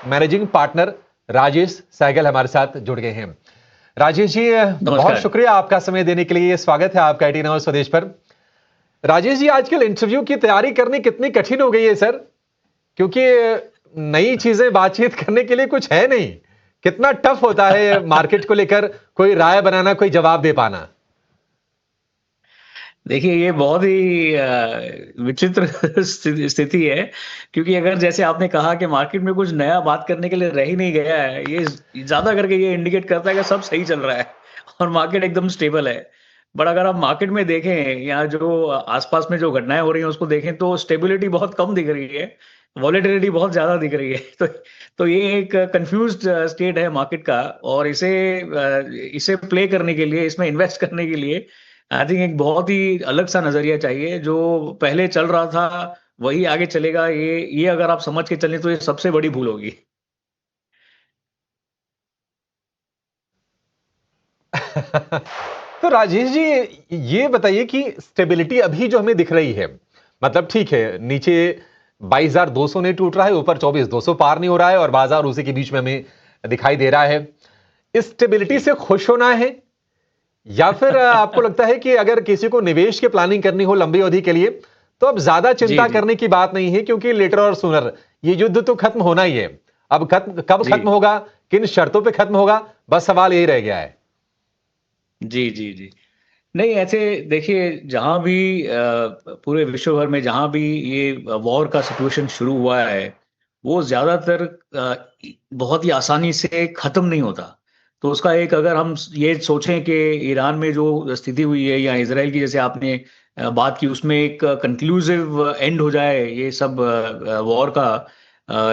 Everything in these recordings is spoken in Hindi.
मैनेजिंग पार्टनर राजेश सहगल हमारे साथ जुड़ गए हैं। राजेश जी, बहुत शुक्रिया आपका समय देने के लिए। स्वागत है आपका 18 आवर्स स्वदेश पर। राजेश जी, आजकल इंटरव्यू की तैयारी करनी कितनी कठिन हो गई है सर, क्योंकि नई चीजें बातचीत करने के लिए कुछ है नहीं। कितना टफ होता है मार्केट को लेकर कोई राय बनाना, कोई जवाब दे पाना। देखिए, ये बहुत ही विचित्र स्थिति है, क्योंकि अगर जैसे आपने कहा कि मार्केट में कुछ नया बात करने के लिए रह ही नहीं गया है, ये ज़्यादा करके ये इंडिकेट करता है कि सब सही चल रहा है और मार्केट एकदम स्टेबल है। बट अगर आप मार्केट में देखें या जो आस-पास में जो घटनाएँ हो रही हैं, उसको देखें तो स्टेबिलिटी बहुत कम दिख रही है, वॉलेटिलिटी बहुत ज़्यादा दिख रही है। तो ये एक कन्फ्यूज़्ड स्टेट है मार्केट का और इसे प्ले करने के लिए, इसमें इन्वेस्ट करने के लिए आई थिंक एक बहुत ही अलग-सा नज़रिया चाहिए, जो पहले चल रहा था, वही आगे चलेगा, ये अगर आप समझ के चलें, तो ये सबसे बड़ी भूल होगी। तो राजेश जी, ये बताइए कि स्टेबिलिटी अभी जो हमें दिख रही है, मतलब ठीक है, नीचे 22,200 नहीं टूट रहा है, ऊपर 24,200 पार नहीं हो रहा है और बाजार उसी के बीच में हमें दिखाई दे रहा है। इस स्टेबिलिटी जी। से खुश होना है, या फिर आपको लगता है कि अगर किसी को निवेश की प्लानिंग करनी हो लंबी अवधि के लिए, तो अब ज्यादा जी, चिंता जी। करने की बात नहीं है, क्योंकि लेटर और सूनर ये युद्ध तो खत्म होना ही है। अब कब जी। खत्म होगा, किन शर्तों पे खत्म होगा, बस सवाल यही रह गया है। जी, जी, जी। नहीं, ऐसे देखिए, जहाँ भी पूरे विश्व भर में जहाँ भी ये वॉर का सिचुएशन शुरू हुआ है, वो ज़्यादातर बहुत ही आसानी से ख़त्म नहीं होता। तो उसका एक अगर हम ये सोचें कि ईरान में जो स्थिति हुई है या इज़राइल की जैसे आपने बात की, उसमें एक कन्क्लूसिव एंड हो जाए ये सब वॉर का,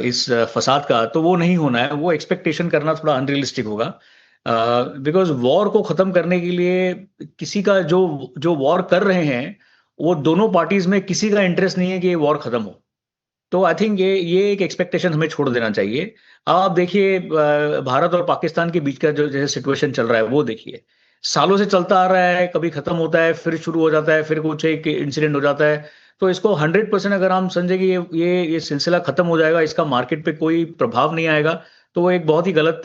इस फ़साद का, तो वो नहीं होना है। वो एक्सपेक्टेशन करना थोड़ा अनरियलिस्टिक होगा। बिकॉज़ वॉर को ख़त्म करने के लिए किसी का जो जो वॉर कर रहे हैं, वो दोनों पार्टीज़ में किसी का इंटरेस्ट नहीं है कि ये वॉर ख़त्म हो। तो आई थिंक ये एक एक्सपेक्टेशन हमें छोड़ देना चाहिए। आप देखिए, भारत और पाकिस्तान के बीच का जो जैसे सिचुएशन चल रहा है, वो देखिए। सालों से चलता आ रहा है, कभी ख़त्म होता है, फिर शुरू हो जाता है, फिर कुछ एक इंसिडेंट हो जाता है। तो इसको 100% अगर हम समझें कि ये सिलसिला ख़त्म हो जाएगा, इसका मार्केट पे कोई प्रभाव नहीं आएगा, तो वो एक बहुत ही गलत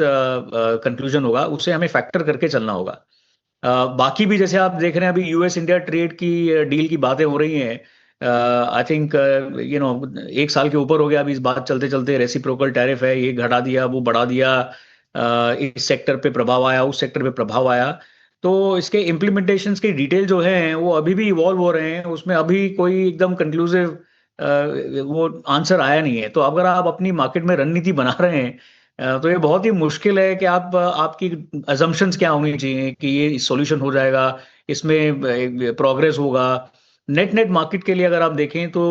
कंक्लूज़न होगा। उसे हमें फैक्टर करके चलना होगा। बाकी भी जैसे आप देख रहे हैं, अभी यूएस इंडिया ट्रेड की डील की बातें हो रही हैं। आई थिंक 1 साल के ऊपर हो गया अभी इस बात चलते-चलते, रेसिप्रोकल टैरिफ है, ये घटा दिया, वो बढ़ा दिया। इस सेक्टर पे प्रभाव आया, उस सेक्टर पे प्रभाव आया। तो इसके इम्प्लीमेंटेशंस की डिटेल जो हैं, वो अभी भी इवॉल्व हो रहे हैं। उसमें अभी कोई एकदम कन्क्लूसिव वो आंसर आया नहीं है। तो अगर आप अपनी मार्केट में रणनीति बना रहे हैं, तो ये बहुत ही मुश्किल है कि आपकी असम्पशन्स क्या होनी चाहिए कि ये सॉल्यूशन हो जाएगा, इसमें प्रोग्रेस होगा। नेट-नेट मार्केट के लिए अगर आप देखें तो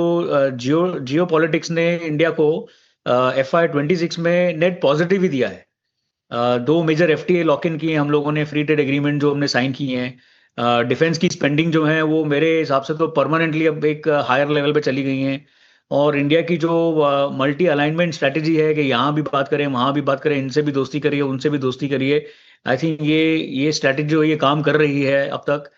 जियोपॉलिटिक्स ने इंडिया को एफआई 26 में नेट पॉजिटिव ही दिया है। 2 मेजर एफटीए लॉक इन किए हैं हम लोगों ने, फ्री ट्रेड एग्रीमेंट जो हमने साइन किए हैं। डिफेंस की स्पेंडिंग जो है वो मेरे हिसाब से तो परमानेंटली अब एक हायर लेवल पे चली गई हैं। और इंडिया की जो मल्टी अलाइनमेंट स्ट्रैटेजी है कि यहाँ भी बात करें, वहाँ भी बात करें, इनसे भी दोस्ती करिए, उनसे भी दोस्ती करिए। आई थिंक ये स्ट्रैटेजी जो है ये काम कर रही है अब तक।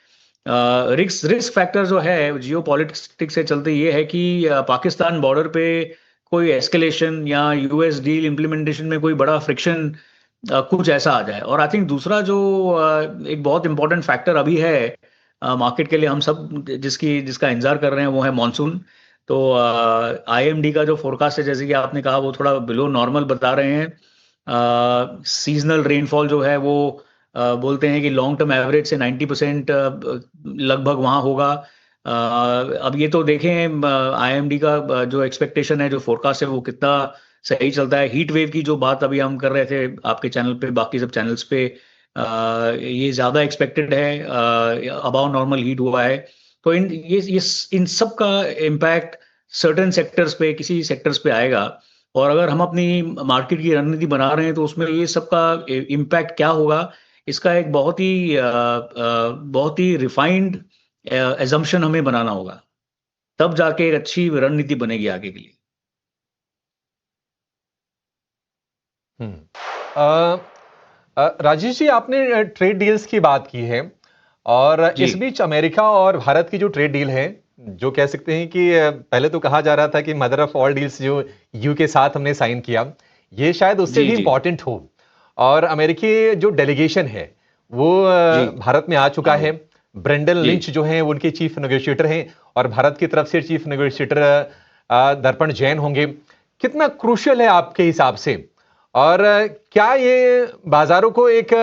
रिस्क रिस्क फैक्टर जो है जियोपॉलिटिक्स से चलते ये है कि पाकिस्तान बॉर्डर पे कोई एस्केलेशन या यूएस डील इम्प्लीमेंटेशन में कोई बड़ा फ्रिक्शन कुछ ऐसा आ जाए। और आई थिंक दूसरा जो एक बहुत इम्पोर्टेंट फैक्टर अभी है मार्केट के लिए, हम सब जिसका इंतज़ार कर रहे हैं, वो है मॉनसून। तो आईएमडी का जो फ़ोरकास्ट है, जैसे कि आपने कहा, वो थोड़ा बिलो नॉर्मल बता रहे हैं। सीज़नल रेनफॉल जो है वो बोलते हैं कि लॉन्ग टर्म एवरेज से 90% लगभग वहाँ होगा। अब ये तो देखें आईएमडी का जो एक्सपेक्टेशन है, जो फ़ोरकास्ट है, वो कितना सही चलता है। हीट वेव की जो बात अभी हम कर रहे थे आपके चैनल पे, बाकी सब चैनल्स पे, ये ज़्यादा एक्सपेक्टेड है, अबव नॉर्मल हीट हुआ है। तो इन सब का इम्पैक्ट सर्टेन सेक्टर्स पे, किसी सेक्टर्स पे आएगा। और अगर हम अपनी मार्केट की रणनीति बना रहे हैं, तो उसमें ये सब का इम्पैक्ट क्या होगा, इसका एक बहुत ही रिफाइंड असम्पशन हमें बनाना होगा। तब जाके एक अच्छी रणनीति बनेगी आगे के लिए। हम्म। अ, राजेश जी, आपने ट्रेड डील्स की बात की है, और जी। इस बीच अमेरिका और भारत की जो ट्रेड डील है, जो कह सकते हैं कि पहले तो कहा जा रहा था कि मदर ऑफ ऑल डील्स जो यू के साथ हमने साइन किया, ये शायद उससे जी भी जी इंपॉर्टेंट हो। और अमेरिकी जो डेलीगेशन है वो जी भारत में आ चुका है। ब्रेंडन जी लिंच जो हैं वो उनके चीफ नेगोशिएटर हैं, और भारत की तरफ से चीफ नेगोशिएटर दर्पण जैन होंगे। कितना क्रूशियल है आपके हिसाब से? और क्या ये बाजारों को एक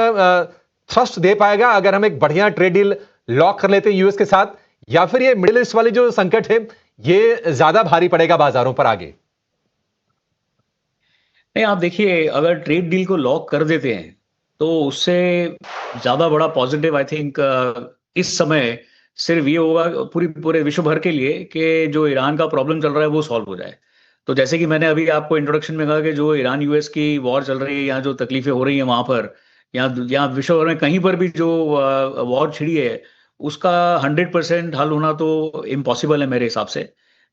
थ्रस्ट दे पाएगा अगर हम एक बढ़िया ट्रेड डील लॉक कर लेते हैं यूएस के साथ, या फिर ये मिडिल ईस्ट वाली जो संकट है ये ज्यादा भारी पड़ेगा बाजारों पर आगे? नहीं, आप देखिए, अगर ट्रेड डील को लॉक कर देते हैं तो उससे ज़्यादा बड़ा पॉजिटिव आई थिंक इस समय सिर्फ ये होगा पूरी पूरे विश्व भर के लिए कि जो ईरान का प्रॉब्लम चल रहा है वो सॉल्व हो जाए। तो जैसे कि मैंने अभी आपको इंट्रोडक्शन में कहा कि जो ईरान यूएस की वॉर चल रही है या जो तकलीफें हो रही हैं वहाँ पर, या विश्व भर में कहीं पर भी जो वॉर छिड़ी है, उसका 100% हल होना तो इम्पॉसिबल है मेरे हिसाब से।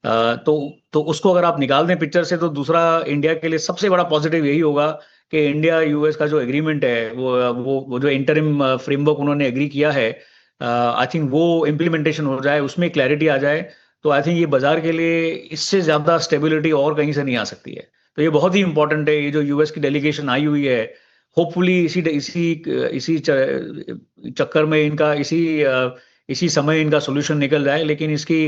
तो उसको अगर आप निकाल दें पिक्चर से, तो दूसरा इंडिया के लिए सबसे बड़ा पॉजिटिव यही होगा कि इंडिया यूएस का जो एग्रीमेंट है, वो जो इंटरिम फ्रेमवर्क उन्होंने एग्री किया है, आई थिंक वो इम्प्लीमेंटेशन हो जाए, उसमें क्लैरिटी आ जाए। तो आई थिंक ये बाजार के लिए इससे ज्यादा स्टेबिलिटी और कहीं से नहीं आ सकती है। तो ये बहुत ही इंपॉर्टेंट है, ये जो यूएस की डेलीगेशन आई हुई है। होपफुली इसी इसी इसी चक्कर में इनका इसी समय इनका सोल्यूशन निकल जाए। लेकिन इसकी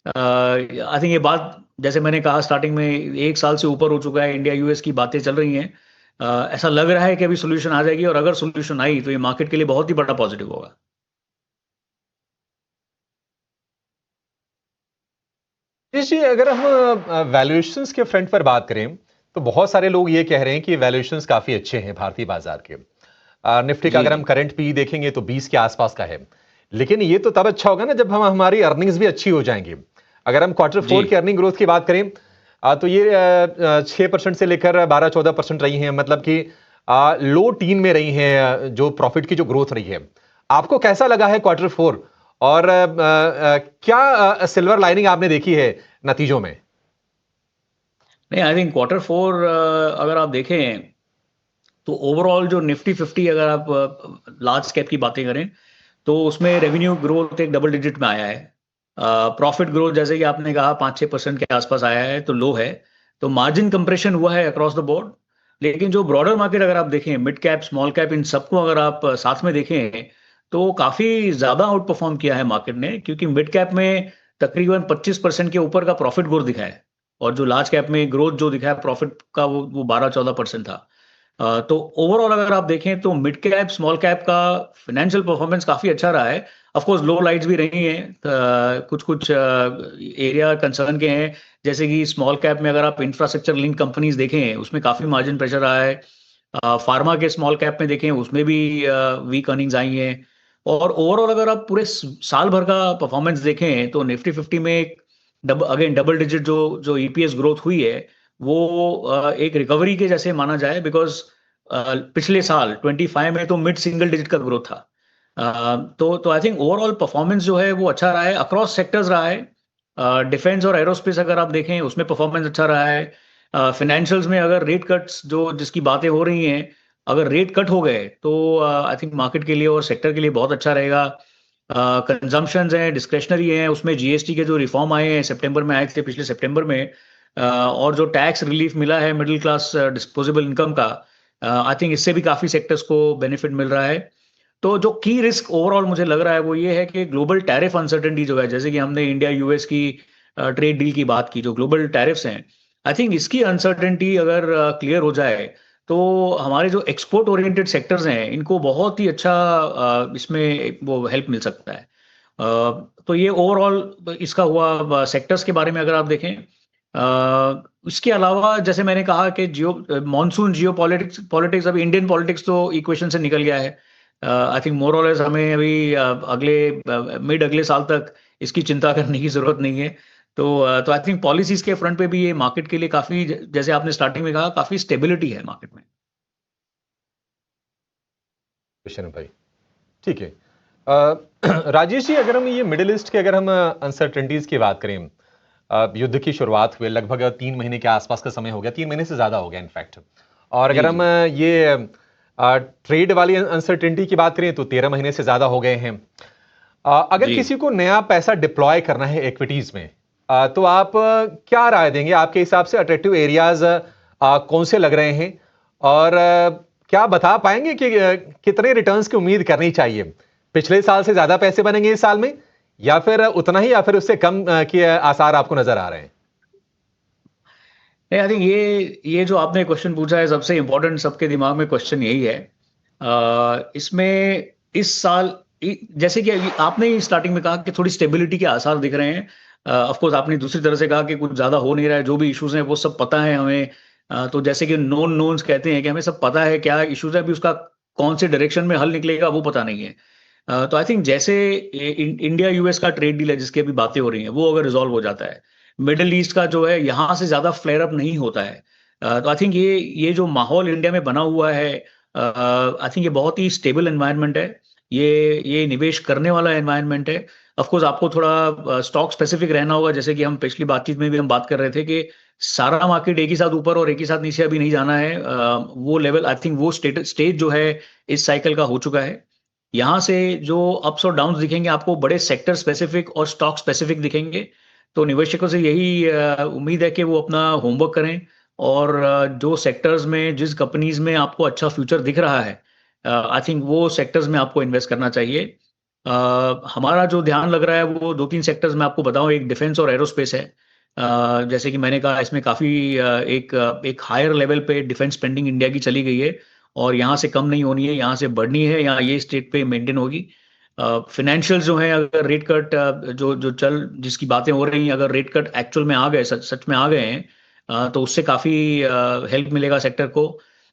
आई थिंक ये बात, जैसे मैंने कहा स्टार्टिंग में, 1 साल से ऊपर हो चुका है, इंडिया यूएस की बातें चल रही हैं। ऐसा लग रहा है कि अभी सोल्यूशन आ जाएगी, और अगर सोल्यूशन आई तो ये मार्केट के लिए बहुत ही बड़ा पॉजिटिव होगा। जी जी, अगर हम वैल्यूएशंस के फ्रंट पर बात करें तो बहुत सारे लोग ये कह रहे हैं कि वैल्यूएशंस काफी अच्छे हैं भारतीय बाजार के। निफ्टी का जी अगर हम जी करंट पी देखेंगे तो 20 के आसपास का है। लेकिन ये तो तब अच्छा होगा ना जब हम हमारी अर्निंग्स भी अच्छी हो जाएंगी। अगर हम जी Q4 की अर्निंग ग्रोथ की बात करें तो ये 6% से लेकर 12-14% रही है, मतलब कि लो टीन में रही हैं जो प्रॉफिट की जो ग्रोथ रही है। आपको कैसा लगा है Q4? और क्या सिल्वर लाइनिंग आपने देखी है नतीजों में? नहीं, आई थिंक Q4 अगर आप देखें तो ओवरऑल जो निफ्टी 50, अगर आप लार्ज कैप की बातें करें, तो उसमें रेवेन्यू ग्रोथ एक डबल डिजिट में आया है। प्रॉफिट ग्रोथ जैसे कि आपने कहा 5-6% के आसपास आया है, तो लो है। तो मार्जिन कंप्रेशन हुआ है अक्रॉस द बोर्ड। लेकिन जो ब्रॉडर मार्केट अगर आप देखें, मिड कैप स्मॉल कैप इन सबको अगर आप साथ में देखें, तो काफी ज्यादा आउट परफॉर्म किया है मार्केट ने, क्योंकि मिड कैप में तकरीबन 25% के ऊपर का प्रॉफिट ग्रोथ दिखा है। और जो लार्ज कैप में ग्रोथ जो दिखा है प्रॉफिट का, वो 12-14% था। तो ओवरऑल अगर आप देखें तो मिड कैप स्मॉल कैप का फाइनेंशियल परफॉर्मेंस काफी अच्छा रहा है। ऑफ कोर्स लो लाइट्स भी रही हैं, कुछ कुछ एरिया कंसर्न के हैं। जैसे कि स्मॉल कैप में अगर आप इंफ्रास्ट्रक्चर लिंक कंपनीज देखें, उसमें काफी मार्जिन प्रेशर रहा है। फार्मा के स्मॉल कैप में देखें, उसमें भी वीक अर्निंग्स आई हैं। और ओवरऑल अगर आप पूरे साल भर का परफॉर्मेंस देखें, तो निफ्टी 50 में एक अगेन डबल डिजिट जो जो ईपीएस ग्रोथ हुई है, वो एक रिकवरी के जैसे माना जाए, बिकॉज पिछले साल 25 में तो मिड सिंगल डिजिट का ग्रोथ था। तो आई थिंक ओवरऑल परफॉर्मेंस जो है वो अच्छा रहा है, अक्रॉस सेक्टर्स रहा है। डिफेंस और एरोस्पेस अगर आप देखें, उसमें परफॉर्मेंस अच्छा रहा है। फाइनेंशियल्स में अगर रेट कट्स जो जिसकी बातें हो रही हैं, अगर रेट कट हो गए तो आई थिंक मार्केट के लिए और सेक्टर के लिए बहुत अच्छा रहेगा। कंजम्पशंस हैं, डिस्क्रेशनरी हैं, उसमें जीएसटी के जो रिफॉर्म आए हैं सितंबर में, आए थे पिछले सितंबर में, और जो टैक्स रिलीफ मिला है मिडिल क्लास डिस्पोजेबल इनकम का, आई थिंक इससे भी काफी सेक्टर्स को बेनिफिट मिल रहा है। तो जो की रिस्क ओवरऑल मुझे लग रहा है वो ये है कि ग्लोबल टैरिफ अनसर्टेनिटी जो है, जैसे कि हमने इंडिया यूएस की ट्रेड डील की बात की, जो ग्लोबल टैरिफ्स हैं, आई थिंक इसकी अनसर्टेनिटी अगर क्लियर हो जाए, तो हमारे जो एक्सपोर्ट ओरिएंटेड सेक्टर्स हैं इनको बहुत ही अच्छा इसमें वो हेल्प मिल सकता है। तो ये ओवरऑल इसका हुआ सेक्टर्स के बारे में अगर आप देखें। इसके अलावा जैसे मैंने कहा कि जियो मॉनसून जियो पॉलिटिक्स पॉलिटिक्स अभी इंडियन पॉलिटिक्स तो इक्वेशन से निकल गया है। आई थिंक मोर और लेस हमें अभी मिड अगले साल तक इसकी चिंता करने की जरूरत नहीं है। तो आई थिंक पॉलिसीज के फ्रंट पे भी ये मार्केट के लिए काफी, जैसे आपने स्टार्टिंग में कहा, काफी स्टेबिलिटी है मार्केट में। कृष्ण भाई, ठीक है। राजेश जी, अगर हम ये मिडिल ईस्ट के अगर हम अनसर्टेनिटीज की बात करें, युद्ध की शुरुआत हुए लगभग 3 महीने के आसपास का समय हो गया, 3 महीने से ज्यादा हो गया इनफैक्ट। और जी अगर हम जी ये ट्रेड वाली अनसर्टेनिटी की बात करें तो 13 महीने से ज्यादा हो गए हैं। अगर जी किसी को नया पैसा डिप्लॉय करना है इक्विटीज में, तो आप क्या राय देंगे? आपके हिसाब से अट्रैक्टिव एरियाज कौन से लग रहे हैं और क्या बता पाएंगे कि कितने रिटर्न्स की उम्मीद करनी चाहिए? पिछले साल से ज्यादा पैसे बनेंगे इस साल में, या फिर उतना ही, या फिर उससे कम के आसार आपको नजर आ रहे हैं? नहीं, आई थिंक ये जो आपने क्वेश्चन पूछा है, सबसे इम्पोर्टेंट सबके दिमाग में क्वेश्चन यही है। इसमें इस साल जैसे कि आपने ही स्टार्टिंग में कहा कि थोड़ी स्टेबिलिटी के आसार दिख रहे हैं। ऑफ कोर्स आपने दूसरी तरह से कहा कि कुछ ज़्यादा हो नहीं रहा है, जो भी इश्यूज हैं वो सब पता है हमें। तो जैसे कि नोन नोन्स कहते हैं कि हमें सब पता है क्या इश्यूज है, अभी उसका कौन से डायरेक्शन में हल निकलेगा वो पता नहीं है। तो आई थिंक जैसे इंडिया यूएस का ट्रेड डील है जिसकी अभी बातें हो रही हैं, वो अगर रिजॉल्व हो जाता है, मिडल ईस्ट का जो है यहाँ से ज़्यादा फ्लेयर अप नहीं होता है। तो आई थिंक ये जो माहौल इंडिया में बना हुआ है, आई थिंक ये बहुत ही स्टेबल एनवायरनमेंट है। ये निवेश करने वाला एनवायरनमेंट है। ऑफ कोर्स आपको थोड़ा स्टॉक स्पेसिफिक रहना होगा, जैसे कि हम पिछली बातचीत में भी हम बात कर रहे थे कि सारा मार्केट एक ही साथ ऊपर और एक ही साथ नीचे अभी नहीं जाना है। वो लेवल आई थिंक वो स्टेज जो है इस साइकिल का हो चुका है। यहाँ से जो अप्स और डाउन्स दिखेंगे आपको बड़े सेक्टर स्पेसिफिक और स्टॉक स्पेसिफिक दिखेंगे। तो निवेशकों से यही उम्मीद है कि वो अपना होमवर्क करें और जो सेक्टर्स में जिस कंपनीज में आपको अच्छा फ्यूचर दिख रहा है, आई थिंक वो सेक्टर्स में आपको इन्वेस्ट करना चाहिए। हमारा जो ध्यान लग रहा है वो 2-3 सेक्टर्स में आपको बताऊं, एक डिफेंस और एरोस्पेस है। जैसे कि मैंने कहा इसमें काफ़ी एक हायर लेवल पे डिफेंस स्पेंडिंग इंडिया की चली गई है और यहाँ से कम नहीं होनी है, यहाँ से बढ़नी है, यहाँ ये स्टेट पे मेंटेन होगी। फाइनेंशियल जो है, अगर रेट कट जो जो चल जिसकी बातें हो रही हैं, अगर रेट कट एक्चुअल में आ गए, सच सच में आ गए हैं, तो उससे काफ़ी हेल्प मिलेगा सेक्टर को।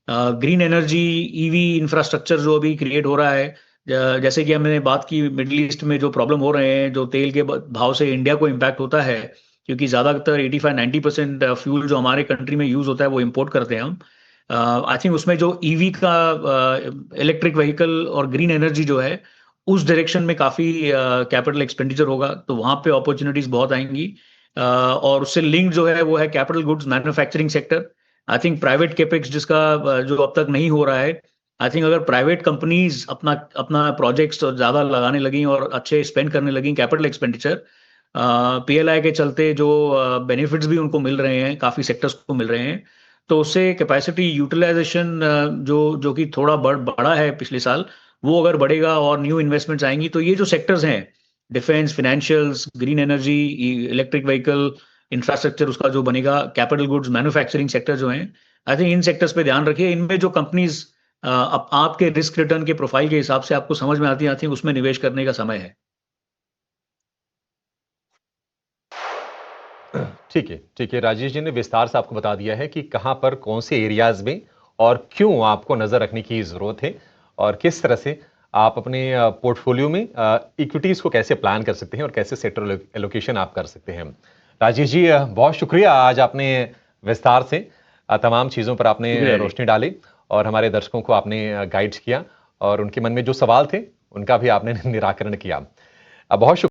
ग्रीन एनर्जी, ईवी इंफ्रास्ट्रक्चर जो अभी क्रिएट हो रहा है, जैसे कि हमने बात की मिडल ईस्ट में जो प्रॉब्लम हो रहे हैं, जो तेल के भाव से इंडिया को इम्पैक्ट होता है, क्योंकि ज़्यादातर 85-90% फ्यूल जो हमारे कंट्री में यूज़ होता है वो इम्पोर्ट करते हैं हम। आई थिंक उसमें जो ईवी का इलेक्ट्रिक व्हीकल और ग्रीन एनर्जी जो है, उस डायरेक्शन में काफ़ी कैपिटल एक्सपेंडिचर होगा, तो वहाँ पे अपॉर्चुनिटीज़ बहुत आएंगी। और उससे लिंक जो है वो है capital goods manufacturing sector. I think private capex जिसका जो अब तक नहीं हो रहा है, आई थिंक अगर प्राइवेट कंपनीज अपना अपना प्रोजेक्ट्स ज़्यादा लगाने लगी और अच्छे स्पेंड करने लगी कैपिटल एक्सपेंडिचर, पीएलआई के चलते जो बेनिफिट्स भी उनको मिल रहे हैं, काफ़ी सेक्टर्स को मिल रहे हैं, तो उससे कैपेसिटी यूटिलाइजेशन जो जो कि थोड़ा बढ़ा है पिछले साल, वो अगर बढ़ेगा और न्यू इन्वेस्टमेंट्स आएंगी, तो ये जो सेक्टर्स हैं, defence, financials, green energy, electric vehicle, infrastructure उसका जो बनेगा, कैपिटल गुड्स मैन्युफैक्चरिंग सेक्टर जो हैं, आई थिंक इन सेक्टर्स पे ध्यान रखिए। इनमें जो कंपनीज आपके रिस्क रिटर्न के प्रोफाइल के हिसाब से आपको समझ में आती है, आई थिंक उसमें निवेश करने का समय है। ठीक है, राजेश जी ने विस्तार से आपको बता दिया है कि कहां पर कौन से एरियाज में और क्यों आपको नजर रखने की जरूरत है, और किस तरह से आप अपने पोर्टफोलियो में इक्विटीज को कैसे प्लान कर सकते हैं और कैसे सेक्टर एलोकेशन आप कर सकते हैं। राजेश जी, बहुत शुक्रिया, आज आपने विस्तार से तमाम चीज़ों पर आपने शुक्रिया जी। रोशनी डाली और हमारे दर्शकों को आपने गाइड किया, और उनके मन में जो सवाल थे उनका भी आपने निराकरण किया। बहुत